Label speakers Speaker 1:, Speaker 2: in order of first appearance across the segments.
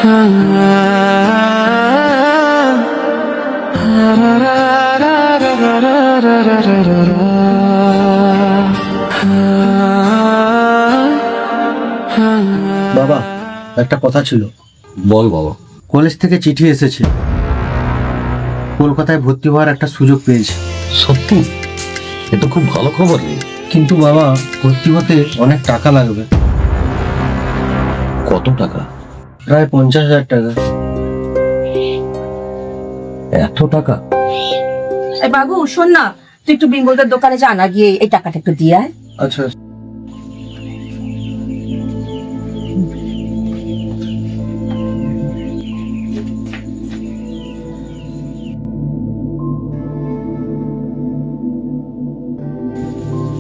Speaker 1: বাবা, একটা কথা ছিল।
Speaker 2: বল বাবা।
Speaker 1: কলেজ থেকে চিঠি এসেছে, কলকাতায় ভর্তি হওয়ার একটা সুযোগ পেয়েছি।
Speaker 2: সত্যি? এ তো খুব ভালো খবর রে।
Speaker 1: কিন্তু বাবা, ভর্তি হতে অনেক টাকা লাগবে।
Speaker 2: কত টাকা?
Speaker 1: প্রায় 50,000 টাকা।
Speaker 2: এত টাকা?
Speaker 3: বাবু শোন না, তুই একটু বিঙ্গলদের দোকানে যা না, গিয়ে এই টাকাটা একটু দিয়ে আয়।
Speaker 1: আচ্ছা।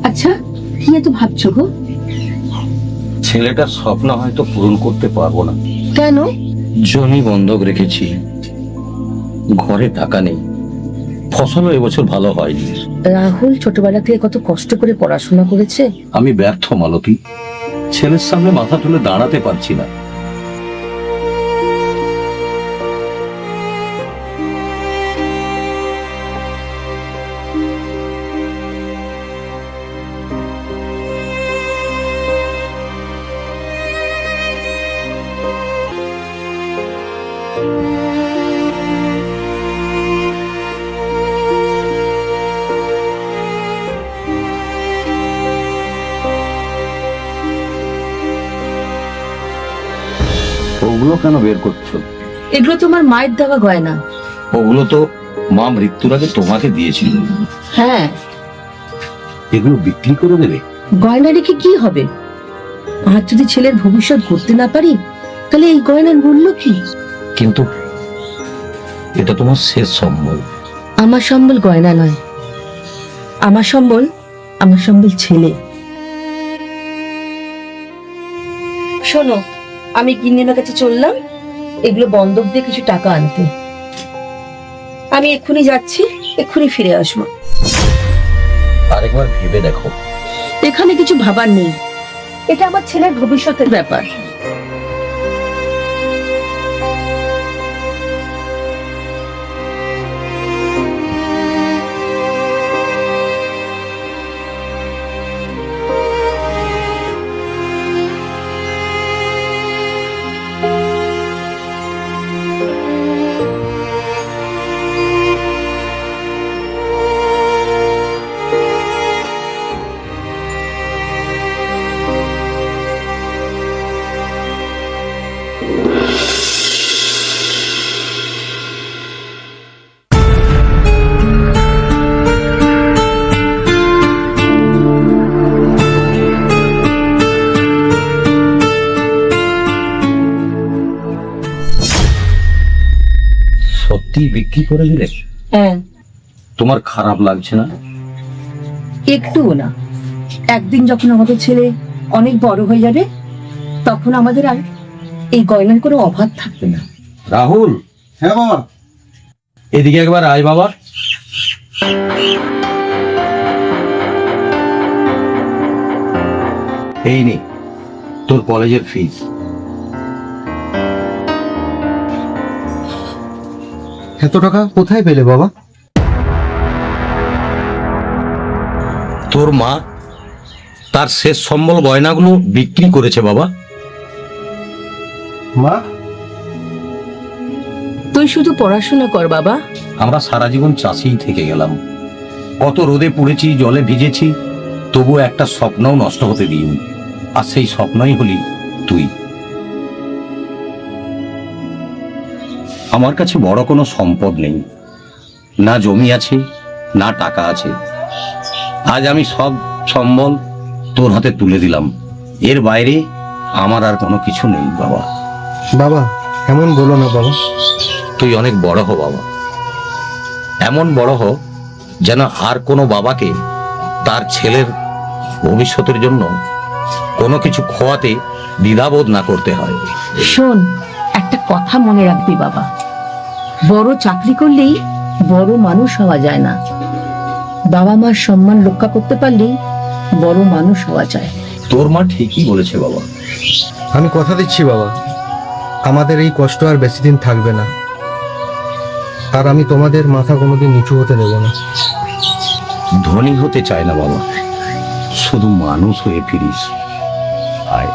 Speaker 3: আচ্ছা, কি এত ভাবছো গো?
Speaker 2: ছেলেটার স্বপ্ন হয়তো পূরণ করতে পারবো না।
Speaker 3: কেন?
Speaker 2: জমি বন্ধক রেখেছি, ঘরে টাকা নেই, ফসলও এবছর ভালো হয়নি।
Speaker 3: রাহুল ছোটবেলা থেকে কত কষ্ট করে পড়াশোনা করেছে।
Speaker 2: আমি ব্যর্থ মালতী, ছেলের সামনে মাথা তুলে দাঁড়াতে পারছি না। ওগুলো কেন বের করছো?
Speaker 3: এগুলো তোমার মায়ের দেওয়া গয়না।
Speaker 2: ওগুলো তো মা মৃত্যুর আগে তোমাকে দিয়েছিল।
Speaker 3: হ্যাঁ।
Speaker 2: এগুলো বিক্রি করে দেবে?
Speaker 3: গয়না রেখে কি হবে? আর যদি ছেলের ভবিষ্যৎ গড়তে না পারি, তাহলে এই গয়নার মূল্য কি?
Speaker 2: কিন্তু এটা তোমার শেষ সম্বল।
Speaker 3: আমার সম্বল গয়না নয়, আমার সম্বল ছেলে। শোনো, আমি গিন্নিমার কাছে চললাম এগুলো বন্ধক দিয়ে কিছু টাকা আনতে। আমি এক্ষুনি যাচ্ছি, এক্ষুনি ফিরে আসবো।
Speaker 2: আরেকবার ভেবে দেখো।
Speaker 3: এখানে কিছু ভাবার নেই, এটা আমার ছেলের ভবিষ্যতের ব্যাপার।
Speaker 2: সত্যি বিক্রি করে দিলে?
Speaker 3: হ্যাঁ।
Speaker 2: তোমার খারাপ লাগছে না?
Speaker 3: একটুও না। একদিন যখন আমাদের ছেলে অনেক বড় হয়ে যাবে, তখন আমাদের আর এই গয়নার কোনো অভাব থাকবে না।
Speaker 2: রাহুল।
Speaker 1: হ্যাঁ বাবা।
Speaker 2: এদিকে একবার আয় বাবা। এই নে তোর কলেজের ফিস।
Speaker 1: এত টাকা কোথায় পেলে বাবা?
Speaker 2: তোর মা তার শেষ সম্বল গয়নাগুলো বিক্রি করেছে বাবা।
Speaker 1: মা,
Speaker 3: তুই শুধু পড়াশোনা কর বাবা।
Speaker 2: আমরা সারা জীবন চাষিই থেকে গেলাম, কত রোদে পড়েছি, জলে ভিজেছি, তবু একটা স্বপ্নও নষ্ট হতে দিইনি। আর সেই স্বপ্নই হলি তুই। আমার কাছে বড় কোনো সম্পদ নেই, না জমি আছে না টাকা আছে। আজ আমি সব সম্বল তোর হাতে তুলে দিলাম, এর বাইরে আমার আর কোনো কিছু নেই বাবা।
Speaker 1: বাবা এমন বলো না বাবা।
Speaker 2: তুই অনেক বড় হ বাবা, এমন বড় হ যেন আর কোনো বাবাকে তার ছেলের ভবিষ্যতের জন্য কোনো কিছু খোয়াতে দ্বিধাবোধ না করতে হয়।
Speaker 3: শোন, একটা কথা মনে রাখবি বাবা, বড় চাকরি করলেই বড় মানুষ হওয়া যায় না। বাবা মার সম্মান রক্ষা করতে পারলেই বড় মানুষ হওয়া যায়।
Speaker 2: তোর মা ঠিকই বলেছে বাবা।
Speaker 1: আমি কথা দিচ্ছি বাবা, আমাদের এই কষ্ট আর বেশি দিন থাকবে না, আর আমি তোমাদের মাথা কোনোদিন নিচু হতে দেব না।
Speaker 2: ধনী হতে চায় না বাবা, শুধু মানুষ হয়ে ফিরিস। আয়।